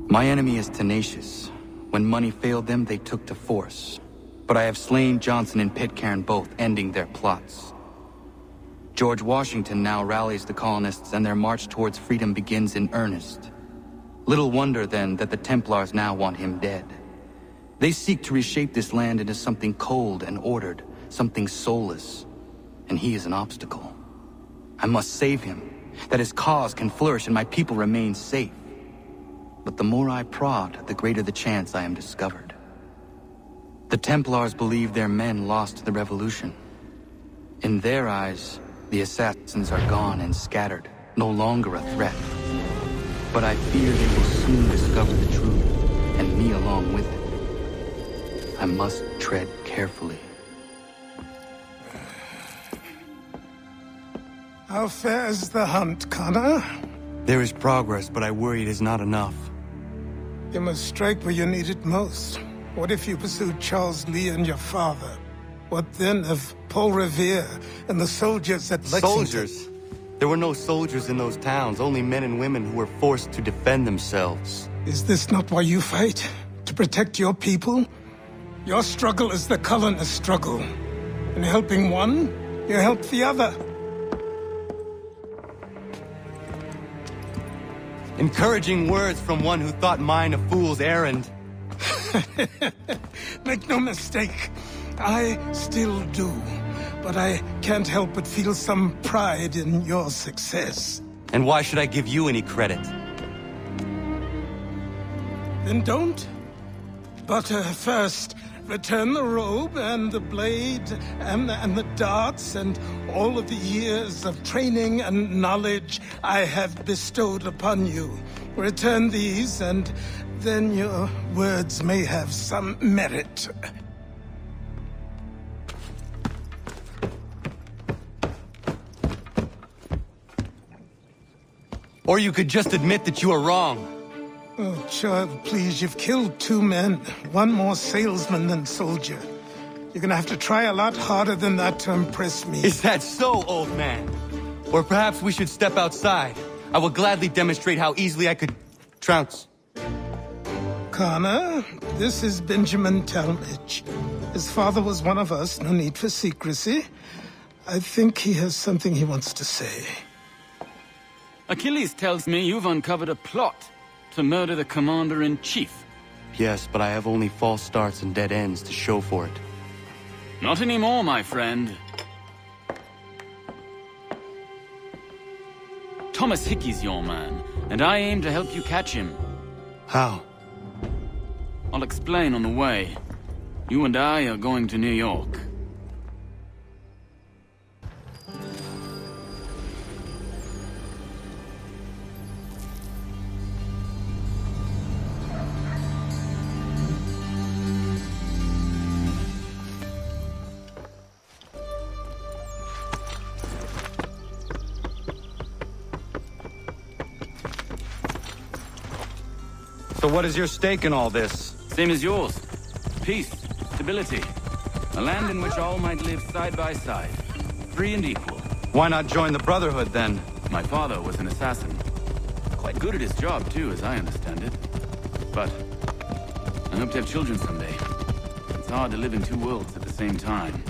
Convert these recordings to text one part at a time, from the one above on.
My enemy is tenacious. When money failed them, they took to force. But I have slain Johnson and Pitcairn both, ending their plots. George Washington now rallies the colonists and their march towards freedom begins in earnest. Little wonder, then, that the Templars now want him dead. They seek to reshape this land into something cold and ordered, something soulless. And he is an obstacle. I must save him, that his cause can flourish and my people remain safe. But the more I prod, the greater the chance I am discovered. The Templars believe their men lost the revolution. In their eyes, the assassins are gone and scattered, no longer a threat. But I fear they will soon discover the truth, and me along with it. I must tread carefully. How fares the hunt, Connor? There is progress, but I worry it is not enough. You must strike where you need it most. What if you pursued Charles Lee and your father? What then of Paul Revere and the soldiers at Lexington? Soldiers? There were no soldiers in those towns, only men and women who were forced to defend themselves. Is this not why you fight? To protect your people? Your struggle is the colonist struggle. In helping one, you help the other. Encouraging words from one who thought mine a fool's errand. Make no mistake, I still do. But I can't help but feel some pride in your success. And why should I give you any credit? Then don't. But first, return the robe and the blade and the darts and all of the years of training and knowledge I have bestowed upon you. Return these, and then your words may have some merit. Or you could just admit that you are wrong. Oh, child, please, you've killed 2 men. One more salesman than soldier. You're gonna have to try a lot harder than that to impress me. Is that so, old man? Or perhaps we should step outside. I will gladly demonstrate how easily I could trounce. Connor, this is Benjamin Talmadge. His father was one of us, no need for secrecy. I think he has something he wants to say. Achilles tells me you've uncovered a plot to murder the Commander-in-Chief. Yes, but I have only false starts and dead ends to show for it. Not anymore, my friend. Thomas Hickey's your man, and I aim to help you catch him. How? I'll explain on the way. You and I are going to New York. So what is your stake in all this? Same as yours. Peace, stability. A land in which all might live side by side. Free and equal. Why not join the Brotherhood, then? My father was an assassin. Quite good at his job, too, as I understand it. But I hope to have children someday. It's hard to live in 2 worlds at the same time.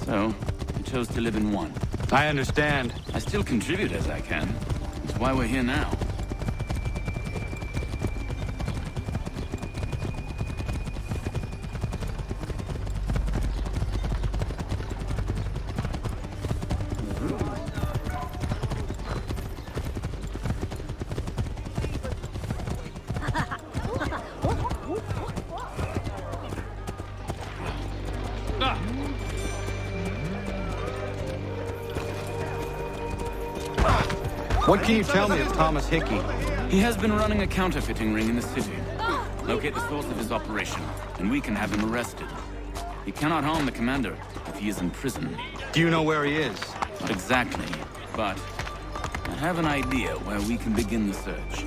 So, I chose to live in one. I understand. I still contribute as I can. That's why we're here now. What can you tell me of Thomas Hickey? He has been running a counterfeiting ring in the city. Locate the source of his operation, and we can have him arrested. He cannot harm the commander if he is in prison. Do you know where he is? Not exactly, but I have an idea where we can begin the search.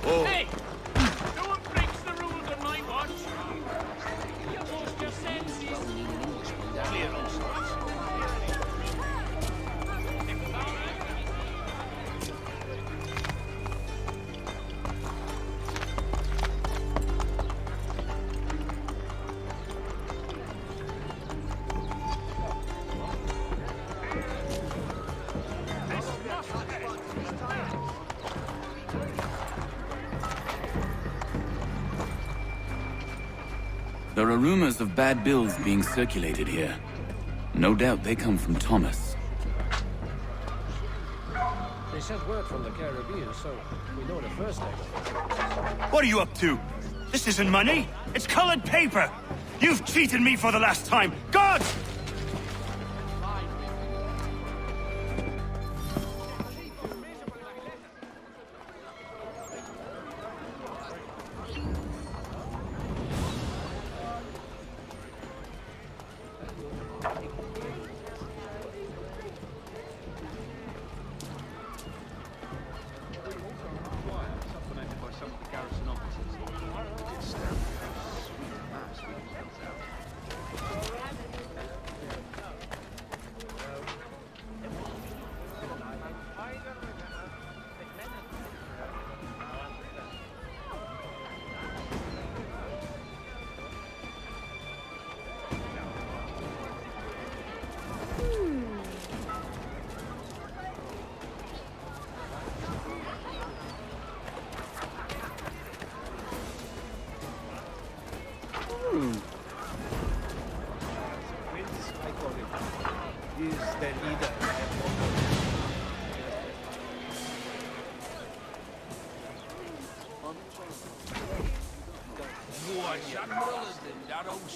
Hey! No one break There are rumors of bad bills being circulated here. No doubt they come from Thomas. They sent word from the Caribbean, so we know the first thing. What are you up to? This isn't money. It's colored paper. You've cheated me for the last time. Guards!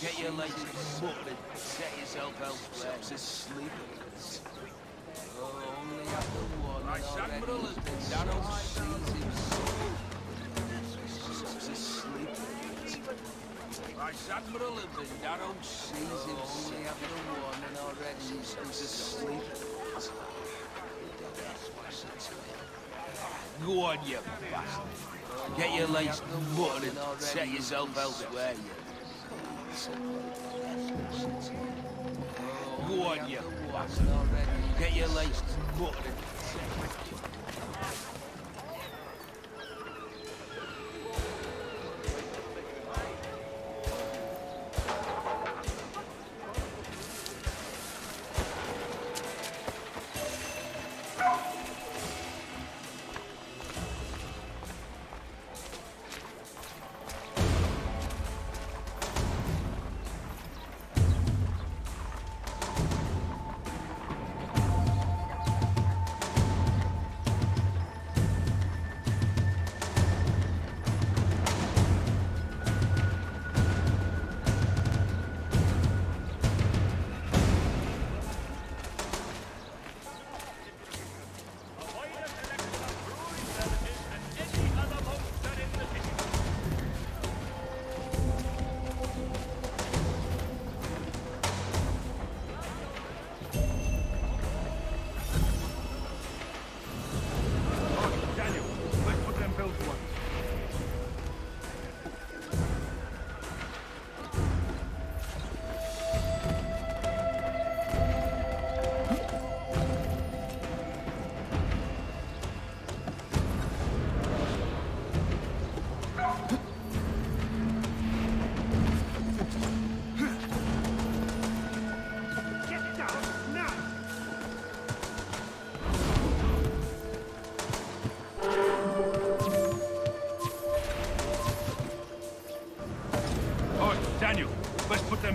Get your legs muttering, set yourself elsewhere to sleep. Only after one already, Darrow sees himself to sleep. Admiral and Darrow sees himself only after one and already to sleep. Go on, you bastard. Get your legs muttering, set yourself elsewhere, you. Go on, you bastard. Get your legs muttering.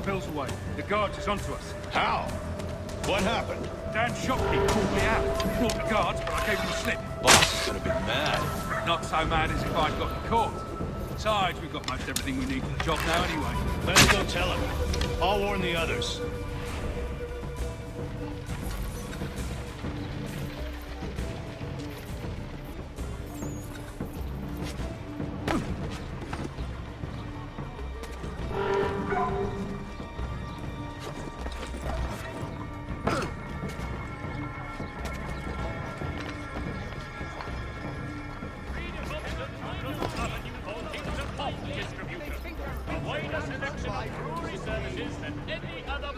Bills away. The guards is onto us. How? What happened? Dan Shopkeep called me out. Brought the guards, but I gave him a slip. Boss is gonna be mad. Not so mad as if I'd gotten caught. Besides, we've got most everything we need for the job now anyway. Let's go tell him. I'll warn the others. A wider selection of brewery services than any other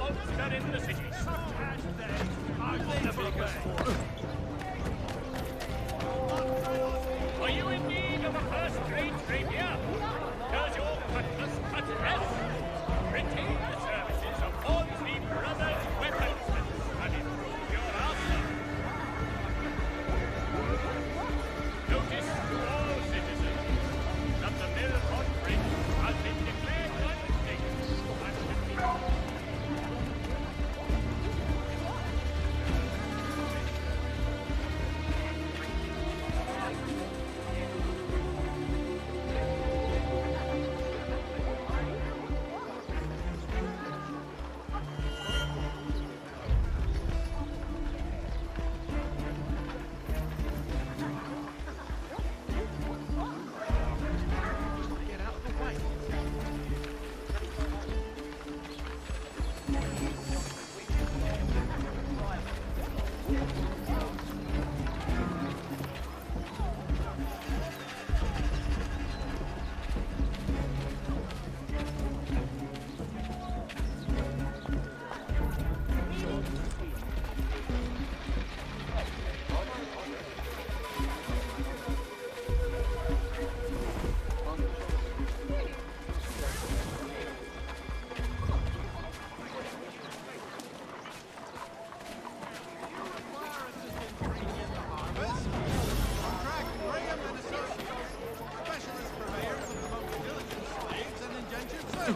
Go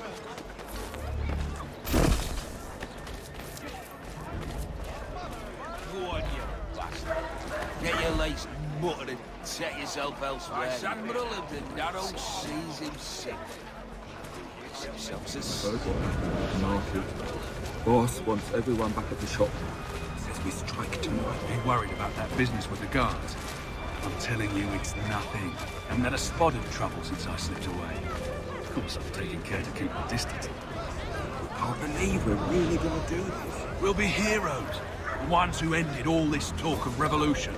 on, you bastard. Get your legs muttered and set yourself elsewhere. Admiral of the narrow seas himself. Himself's a Market. Boss wants everyone back at the shop. Says we strike tonight. Be worried about that business with the guards. I'm telling you, it's nothing. I haven't had a spot of trouble since I slipped away. Of course, I've taken care to keep my distance. Can't believe we're really gonna do this. We'll be heroes. The ones who ended all this talk of revolution.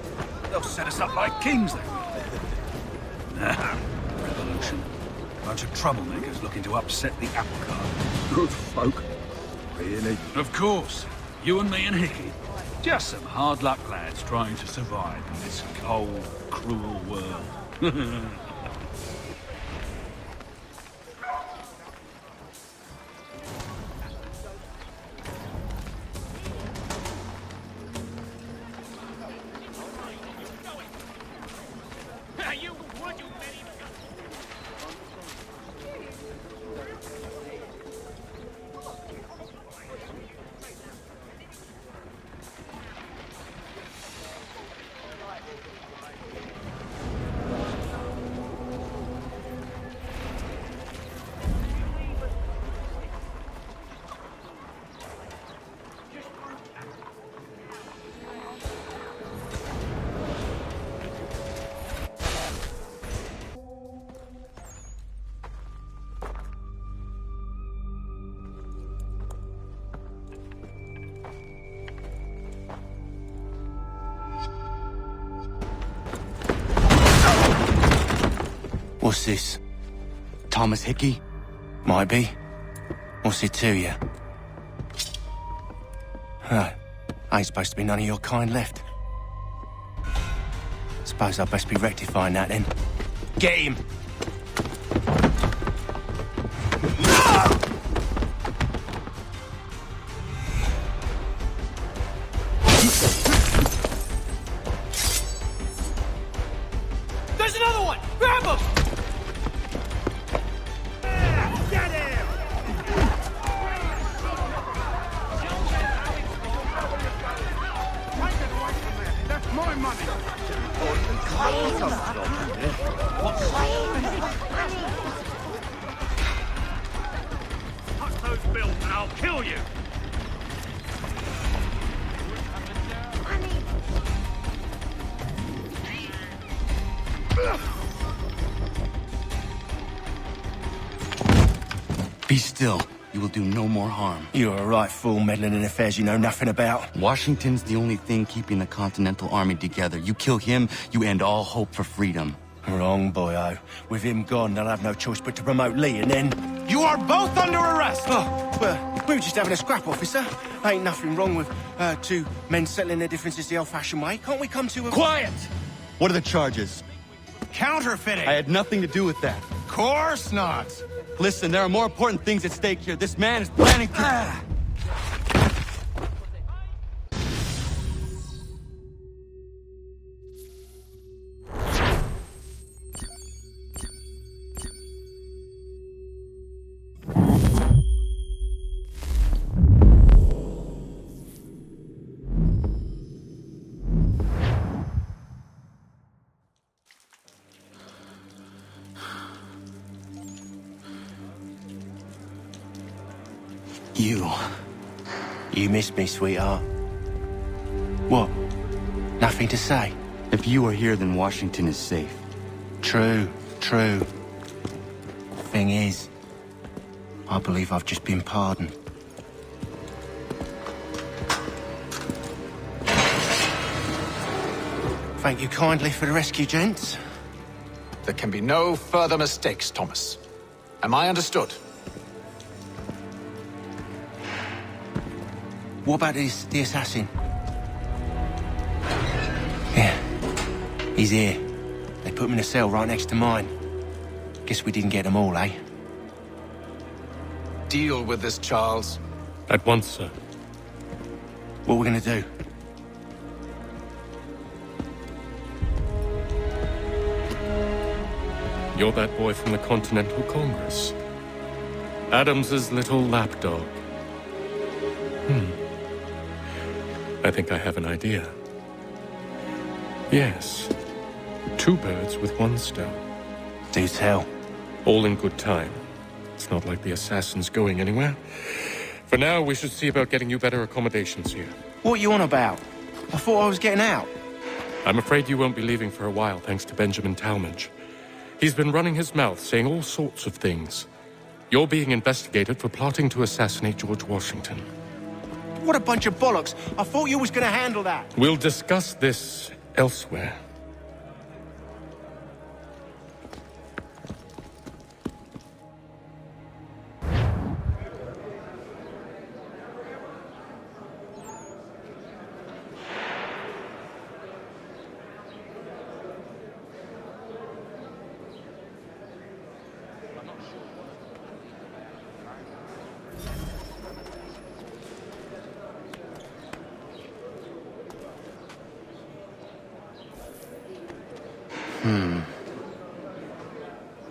They'll set us up like kings, they will. Revolution. Bunch of troublemakers looking to upset the apple cart. Good folk. Really? Of course. You and me and Hickey. Just some hard luck lads trying to survive in this cold, cruel world. What's this? Thomas Hickey? Might be. What's it to you? Ain't supposed to be none of your kind left. Suppose I best be rectifying that then. Get him! There's another one! Grab him! Get him! That's my money! Touch those bills and I'll kill you! Be still. You will do no more harm. You're a right fool meddling in affairs you know nothing about. Washington's the only thing keeping the Continental Army together. You kill him, you end all hope for freedom. Wrong, boyo. With him gone, they'll have no choice but to promote Lee, and then... You are both under arrest! Oh, well, we were just having a scrap, officer. Ain't nothing wrong with two men settling their differences the old-fashioned way. Can't we come to a... Quiet! What are the charges? Counterfeiting! I had nothing to do with that. Course not! Listen, there are more important things at stake here. This man is planning to... You missed me, sweetheart. What? Nothing to say? If you are here, then Washington is safe. True. Thing is, I believe I've just been pardoned. Thank you kindly for the rescue, gents. There can be no further mistakes, Thomas. Am I understood? What about the assassin? Yeah, he's here. They put him in a cell right next to mine. Guess we didn't get them all, eh? Deal with this, Charles. At once, sir. What we're gonna do? You're that boy from the Continental Congress. Adams's little lapdog. I think I have an idea. Yes. 2 birds with 1 stone. Do tell. All in good time. It's not like the assassin's going anywhere. For now, we should see about getting you better accommodations here. What you on about? I thought I was getting out. I'm afraid you won't be leaving for a while, thanks to Benjamin Talmadge. He's been running his mouth, saying all sorts of things. You're being investigated for plotting to assassinate George Washington. What a bunch of bollocks. I thought you was gonna handle that. We'll discuss this elsewhere.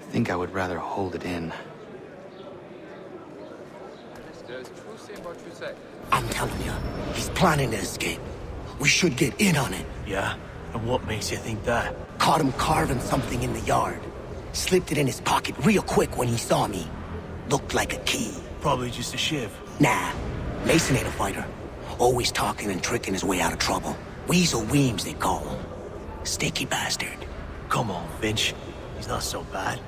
I think I would rather hold it in. I'm telling you, he's planning to escape. We should get in on it. Yeah? And what makes you think that? Caught him carving something in the yard. Slipped it in his pocket real quick when he saw me. Looked like a key. Probably just a shiv. Nah, Mason ain't a fighter. Always talking and tricking his way out of trouble. Weasel Weems, they call him. Sticky bastard. Come on, Finch. He's not so bad.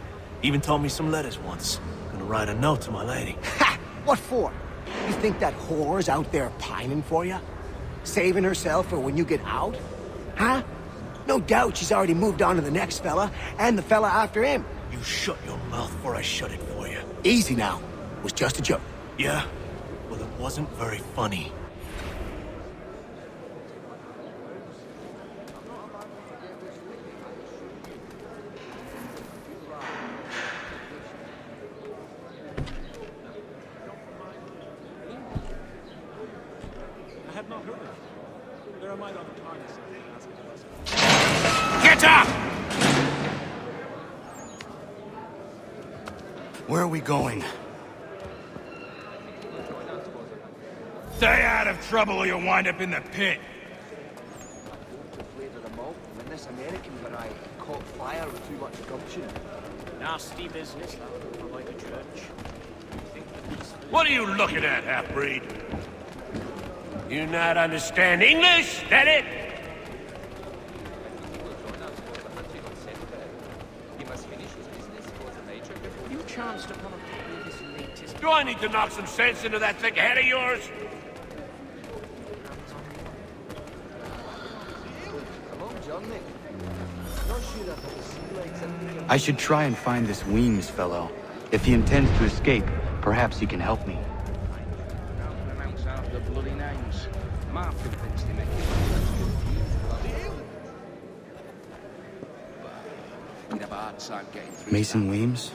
Even told me some letters once. Gonna write a note to my lady. Ha! What for? You think that whore's out there pining for you? Saving herself for when you get out? Huh? No doubt she's already moved on to the next fella, and the fella after him. You shut your mouth before I shut it for you. Easy now. It was just a joke. Yeah? Well, it wasn't very funny. Get up! Where are we going? Stay out of trouble or you'll wind up in the pit. When this American guy caught fire with too much gumption. Nasty business, that, by the church. What are you looking at, half-breed? You not understand English, that it? You chanced upon a copy of this latest... Do I need to knock some sense into that thick head of yours? I should try and find this Weems fellow. If he intends to escape, perhaps he can help me. Mason Weems?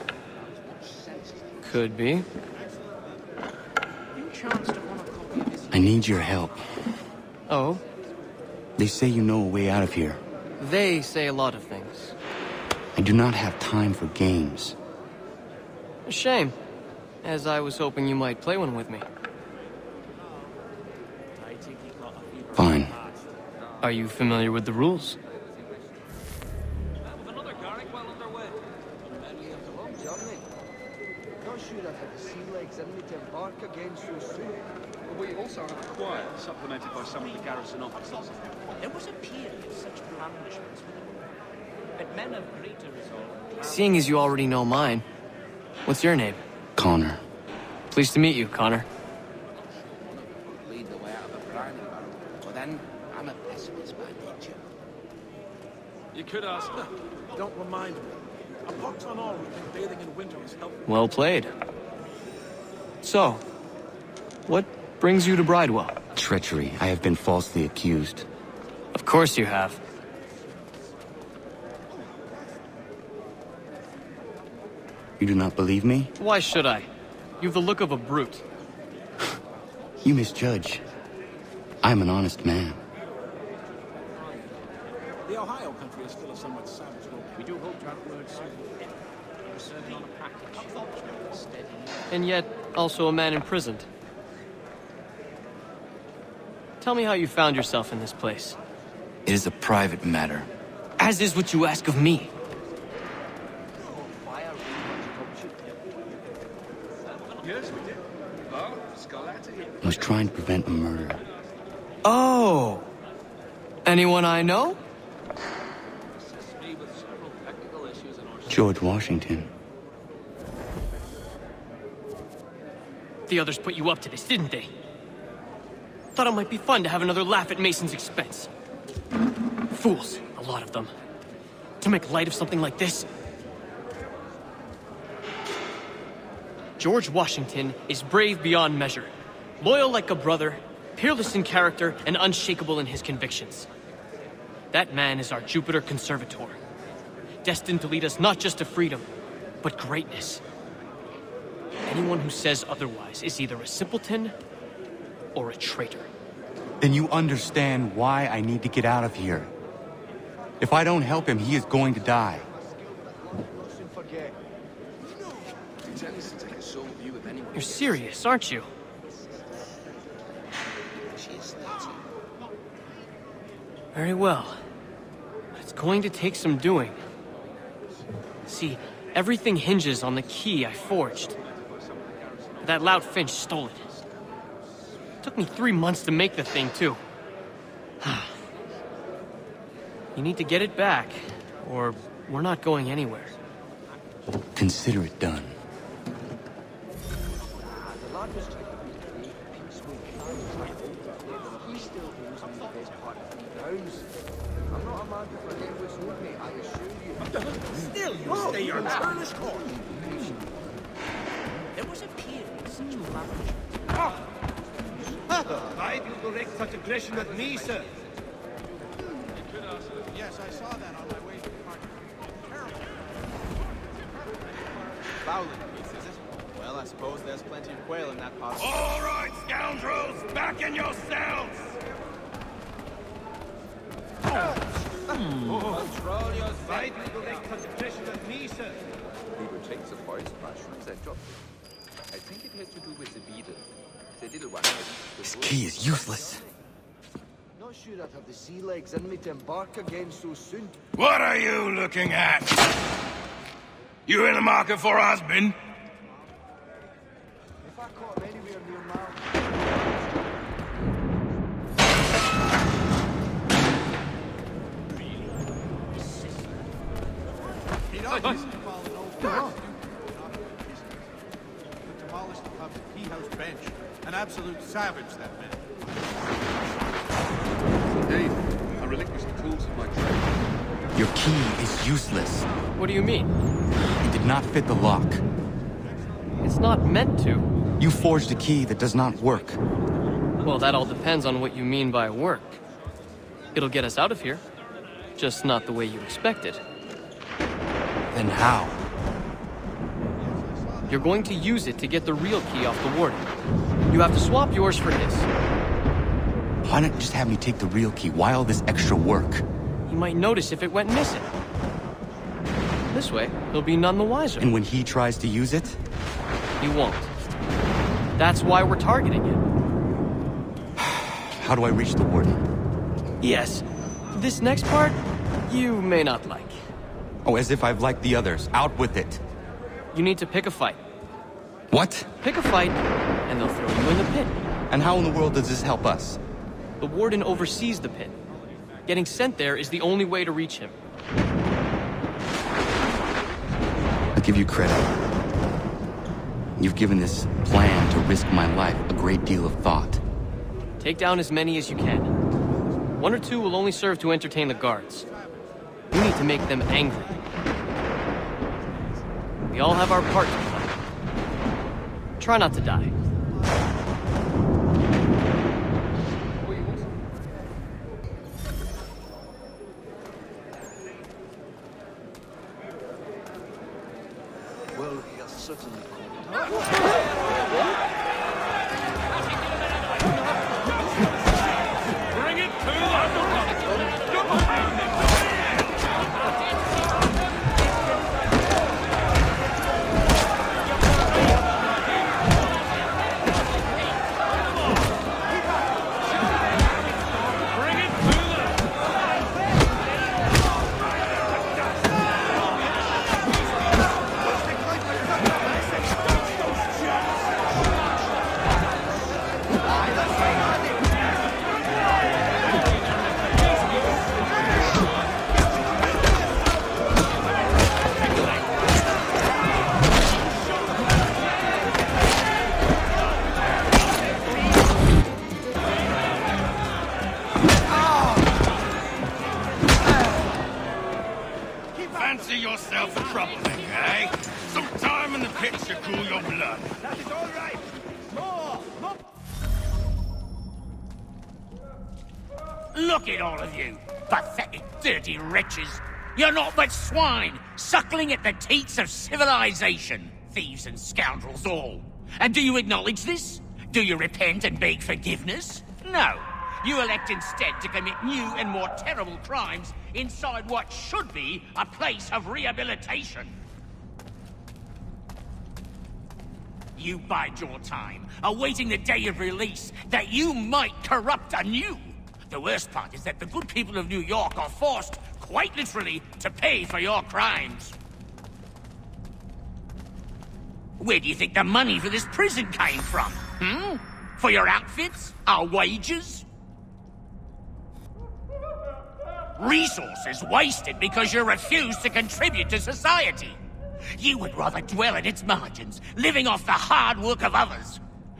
Could be. I need your help. Oh? They say you know a way out of here. They say a lot of things. I do not have time for games. A shame, as I was hoping you might play one with me. Fine. Are you familiar with the rules? We also have a choir, supplemented by some of the garrison officers. There was a period of such blandishments with them. But men of greater resolve... Seeing as you already know mine, what's your name? Connor. Pleased to meet you, Connor. Lead the way out of a briny barrel. But then, I'm a pessimist by nature. You could ask her. Don't remind me. A pox on all who've been bathing in winter is helpful. Well played. So, what brings you to Bridewell? Treachery. I have been falsely accused. Of course you have. You do not believe me? Why should I? You've the look of a brute. You misjudge. I'm an honest man. The Ohio country is still a somewhat savage world. We do hope to have word soon. serving on a package. Steady. And yet, also a man imprisoned. Tell me how you found yourself in this place. It is a private matter. As is what you ask of me. I was trying to prevent a murder. Oh! Anyone I know? George Washington. The others put you up to this, didn't they? Thought it might be fun to have another laugh at Mason's expense. Fools, a lot of them. To make light of something like this. George Washington is brave beyond measure. Loyal like a brother, peerless in character, and unshakable in his convictions. That man is our Jupiter Conservator. Destined to lead us not just to freedom, but greatness. Anyone who says otherwise is either a simpleton or a traitor. Then you understand why I need to get out of here. If I don't help him, he is going to die. You're serious, aren't you? Very well. But it's going to take some doing. See, everything hinges on the key I forged. That loud Finch stole it. Took me 3 months to make the thing, too. You need to get it back, or we're not going anywhere. Consider it done. I'm not a man to forget what's owed me, I assure you. Still, you stay your turn as court. There was a period such a management. Why do you direct such aggression at me, sir? Yes, I saw that on my way to the market. Terrible. Fowling piece, is it? Well, I suppose there's plenty of quail in that pot. All right, scoundrels, back in your cells! Control yourself. Why do you direct such aggression at me, sir? We will take the forest mushrooms and drop them. I think it has to do with the beetle. The little one. This key is useless. Not sure I'd have the sea legs in me to embark again so soon. What are you looking at? You in the market for a husband? If I caught him anywhere near now. He always followed an old man. Demolished the pub's tea house bench. An absolute savage, that man. Indeed. I relinquished the tools of my trade. Your key is useless. What do you mean? It did not fit the lock. It's not meant to. You forged a key that does not work. Well, that all depends on what you mean by work. It'll get us out of here. Just not the way you expected. Then how? You're going to use it to get the real key off the warden. You have to swap yours for his. Why not just have me take the real key? Why all this extra work? He might notice if it went missing. This way, he'll be none the wiser. And when he tries to use it? He won't. That's why we're targeting him. How do I reach the warden? Yes. This next part, you may not like. Oh, as if I've liked the others. Out with it. You need to pick a fight. What? Pick a fight, and they'll throw you in the pit. And how in the world does this help us? The warden oversees the pit. Getting sent there is the only way to reach him. I'll give you credit. You've given this plan to risk my life a great deal of thought. Take down as many as you can. 1 or 2 will only serve to entertain the guards. You need to make them angry. We all have our part to play. Try not to die. Well, you're certainly Bring it to the... done. That is all right. More! Look at all of you, pathetic, dirty wretches. You're not but swine, suckling at the teats of civilization. Thieves and scoundrels all. And do you acknowledge this? Do you repent and beg forgiveness? No. You elect instead to commit new and more terrible crimes inside what should be a place of rehabilitation. You bide your time, awaiting the day of release, that you might corrupt anew. The worst part is that the good people of New York are forced, quite literally, to pay for your crimes. Where do you think the money for this prison came from? For your outfits? Our wages? Resources wasted because you refuse to contribute to society. You would rather dwell at its margins, living off the hard work of others.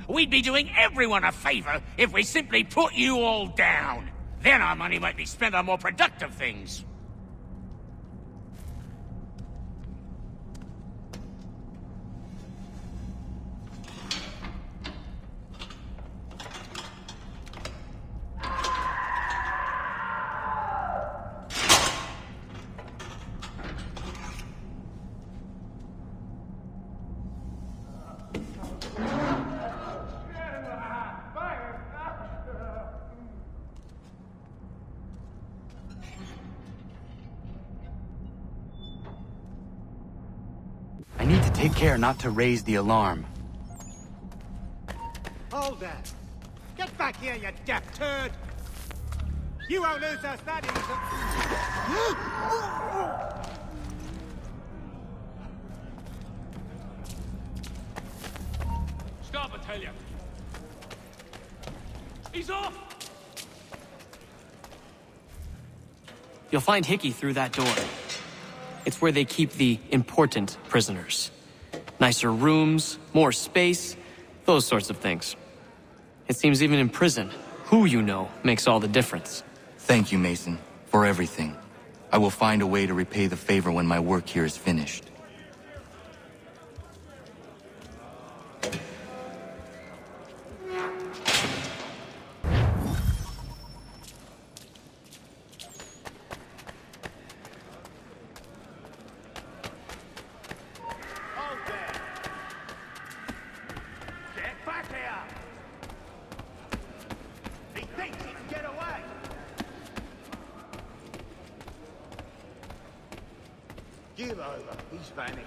We'd be doing everyone a favor if we simply put you all down. Then our money might be spent on more productive things. I need to take care not to raise the alarm. Hold there. Get back here, you deaf turd! You won't lose us that easy. Stop, I tell you. He's off! You'll find Hickey through that door. It's where they keep the important prisoners. Nicer rooms, more space, those sorts of things. It seems even in prison, who you know makes all the difference. Thank you, Mason, for everything. I will find a way to repay the favor when my work here is finished. Give over. He's vanished.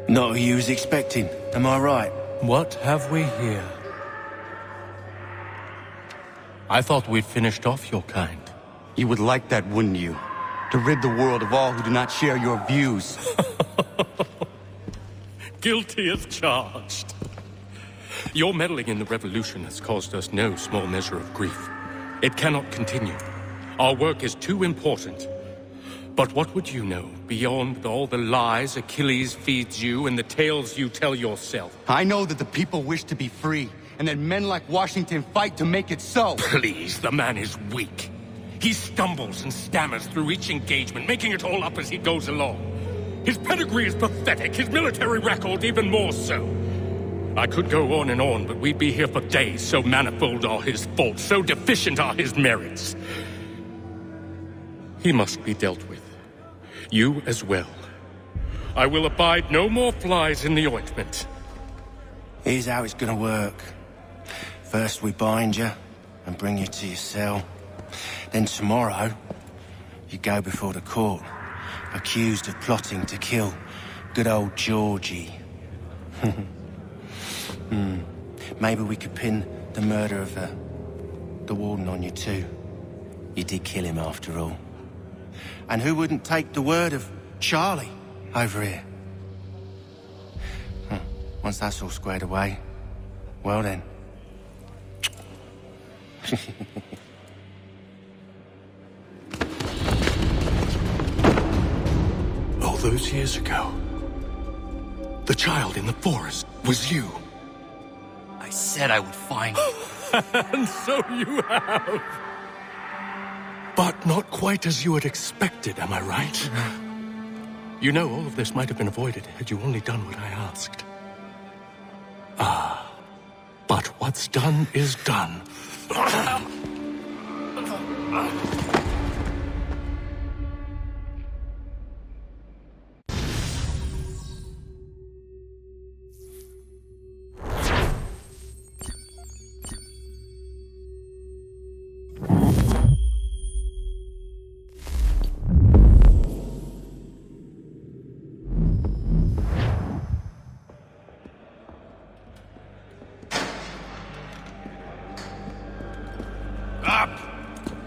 Not who you was expecting, am I right? What have we here? I thought we'd finished off your kind. You would like that, wouldn't you? To rid the world of all who do not share your views. Guilty as charged. Your meddling in the revolution has caused us no small measure of grief. It cannot continue. Our work is too important. But what would you know beyond all the lies Achilles feeds you and the tales you tell yourself? I know that the people wish to be free, and that men like Washington fight to make it so. Please, the man is weak. He stumbles and stammers through each engagement, making it all up as he goes along. His pedigree is pathetic, his military record even more so. I could go on, but we'd be here for days, so manifold are his faults, so deficient are his merits. He must be dealt with. You as well. I will abide no more flies in the ointment. Here's how it's gonna work. First we bind you and bring you to your cell. Then tomorrow, you go before the court, accused of plotting to kill good old Georgie. Maybe we could pin the murder of the warden on you too. You did kill him after all. And who wouldn't take the word of Charlie over here? Once that's all squared away, well then. All those years ago, the child in the forest was you. said I would find you. And so you have. But not quite as you had expected, am I right? You know, all of this might have been avoided had you only done what I asked. But what's done is done.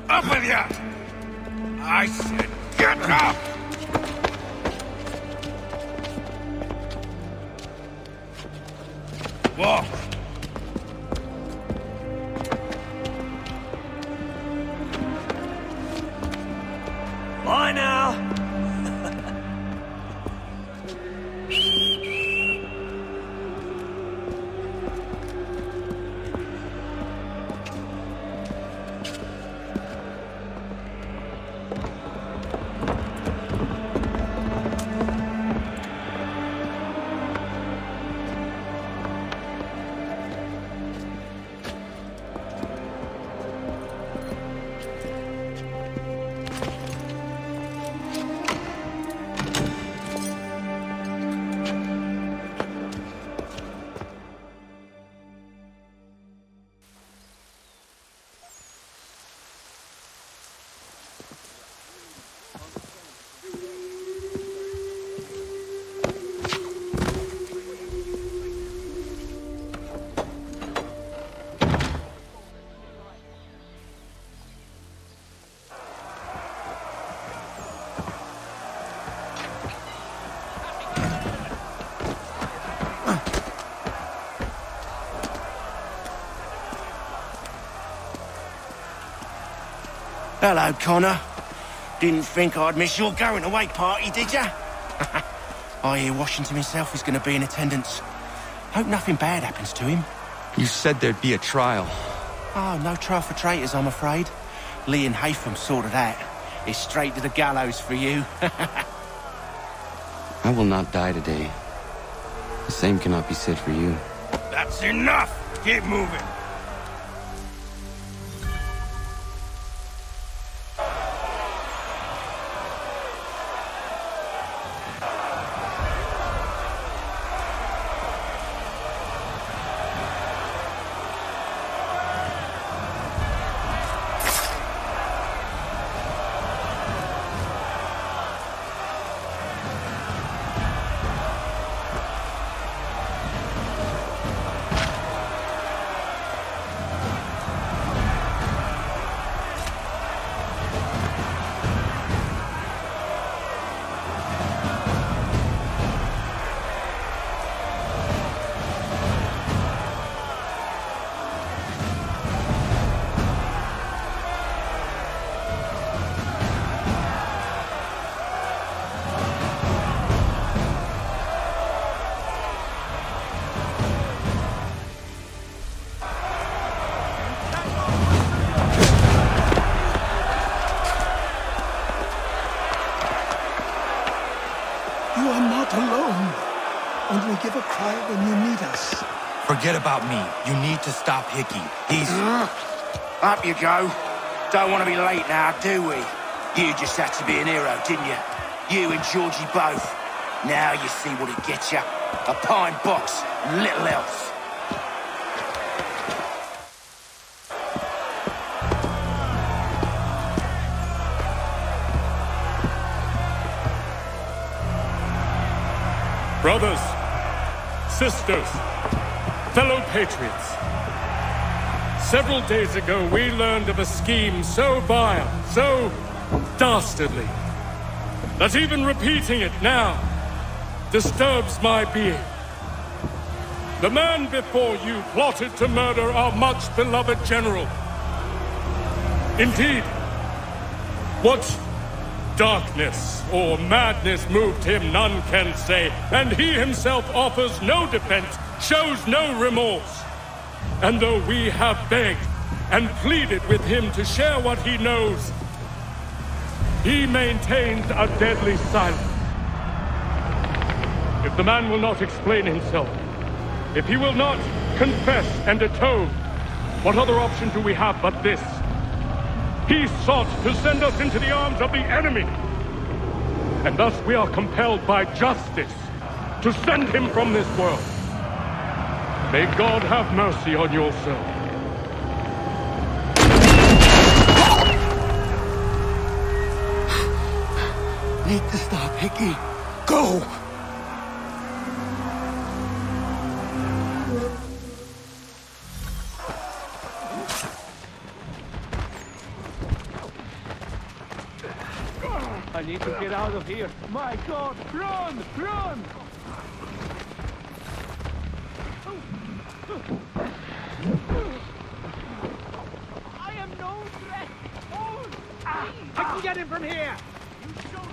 Up with you! I said, get up! Walk! Bye now! Hello, Connor. Didn't think I'd miss your going-away party, did ya? I hear Washington himself is going to be in attendance. Hope nothing bad happens to him. You said there'd be a trial. Oh, no trial for traitors, I'm afraid. Lee and Haytham sorted that. It's straight to the gallows for you. I will not die today. The same cannot be said for you. That's enough! Keep moving! You are not alone. Only give a cry when you need us. Forget about me. You need to stop Hickey. He's... Up you go. Don't want to be late now, do we? You just had to be an hero, didn't you? You and Georgie both. Now you see what it gets you. A pine box, little else. Brothers, sisters, fellow patriots. Several days ago, we learned of a scheme so vile, so dastardly, that even repeating it now disturbs my being. The man before you plotted to murder our much-beloved general. Indeed, what darkness or madness moved him, none can say, and he himself offers no defense, shows no remorse. And though we have begged and pleaded with him to share what he knows, he maintains a deadly silence. If the man will not explain himself, if he will not confess and atone, what other option do we have but this? He sought to send us into the arms of the enemy. And thus we are compelled by justice to send him from this world. May God have mercy on your soul. Need to stop, Hickey. Go! I need to get out of here. My God, run! Run! I am no threat. Oh, I can get him from here. You show them.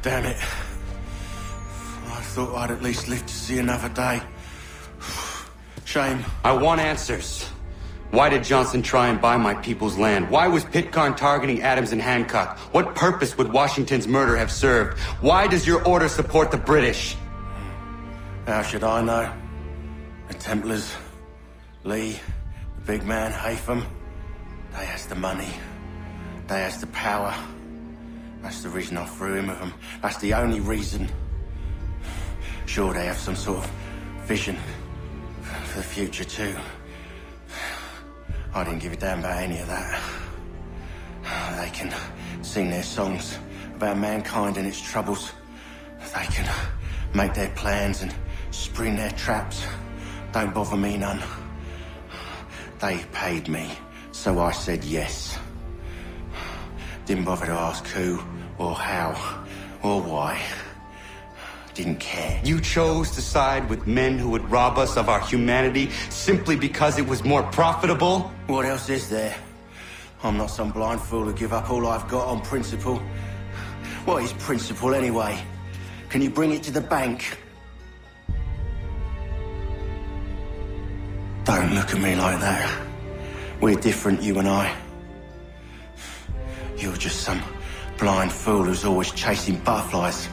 Damn it. I thought I'd at least live to see another day. Shame. I want answers. Why did Johnson try and buy my people's land? Why was Pitcairn targeting Adams and Hancock? What purpose would Washington's murder have served? Why does your order support the British? How should I know? The Templars, Lee, the big man, Haytham, they has the money. They has the power. That's the reason I threw in with them. That's the only reason. Sure, they have some sort of vision for the future too. I didn't give a damn about any of that. They can sing their songs about mankind and its troubles. They can make their plans and spring their traps. Don't bother me none. They paid me, so I said yes. Didn't bother to ask who, or how, or why. Didn't care. You chose to side with men who would rob us of our humanity simply because it was more profitable? What else is there? I'm not some blind fool to give up all I've got on principle. What is principle anyway? Can you bring it to the bank? Don't look at me like that. We're different, you and I. You're just some blind fool who's always chasing butterflies.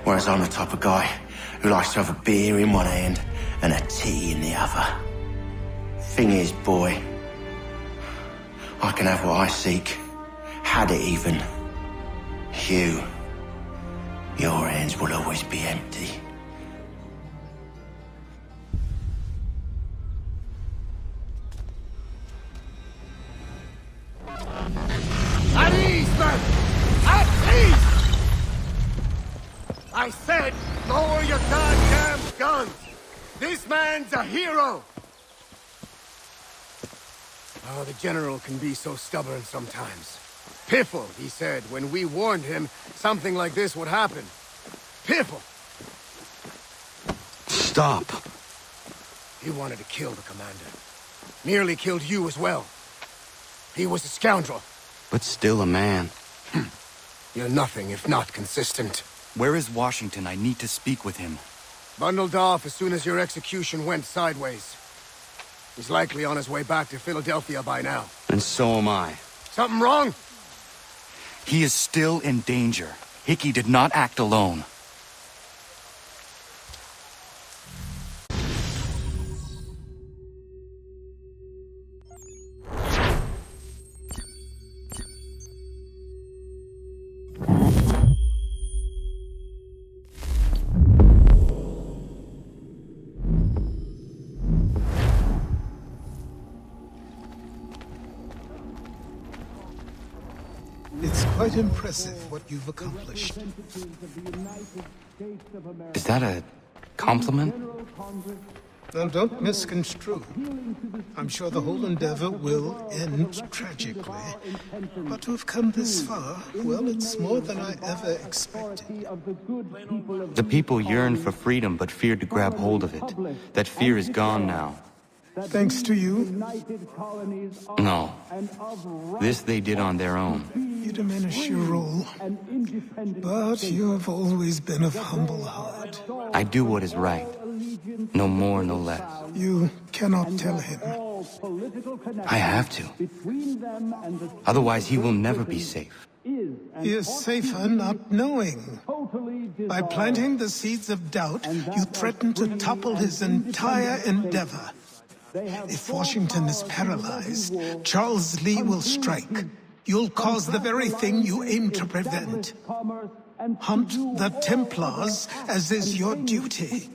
Whereas I'm the type of guy who likes to have a beer in one hand and a tea in the other. Thing is, boy, I can have what I seek. Had it even. Your hands will always be empty. At ease, man! At ease! I said, lower your goddamn guns! This man's a hero! Oh, the General can be so stubborn sometimes. Piffle, he said, when we warned him something like this would happen. Piffle! Stop. He wanted to kill the commander. Nearly killed you as well. He was a scoundrel. But still a man. You're nothing if not consistent. Where is Washington? I need to speak with him. Bundled off as soon as your execution went sideways. He's likely on his way back to Philadelphia by now. And so am I. Something wrong? He is still in danger. Hickey did not act alone. It's quite impressive what you've accomplished. Is that a compliment? Now, don't misconstrue. I'm sure the whole endeavor will end tragically. But to have come this far, well, it's more than I ever expected. The people yearned for freedom but feared to grab hold of it. That fear is gone now. Thanks to you? No. This they did on their own. You diminish your role. But you have always been of humble heart. I do what is right. No more, no less. You cannot tell him. I have to. Otherwise, he will never be safe. He is safer not knowing. By planting the seeds of doubt, you threaten to topple his entire endeavor. If Washington is paralyzed, Charles Lee will strike. You'll cause the very thing you aim to prevent. Hunt the Templars, as is your duty.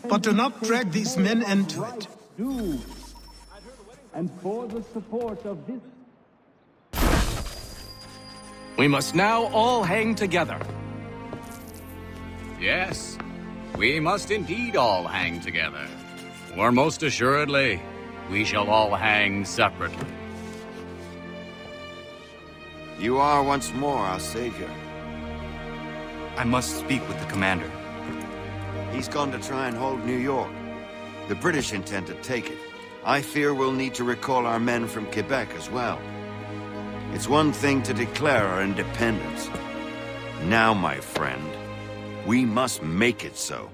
But do not drag these men into it. And for the support of this... We must now all hang together. Yes, we must indeed all hang together. Or most assuredly, we shall all hang separately. You are once more our savior. I must speak with the commander. He's gone to try and hold New York. The British intend to take it. I fear we'll need to recall our men from Quebec as well. It's one thing to declare our independence. Now, my friend, we must make it so.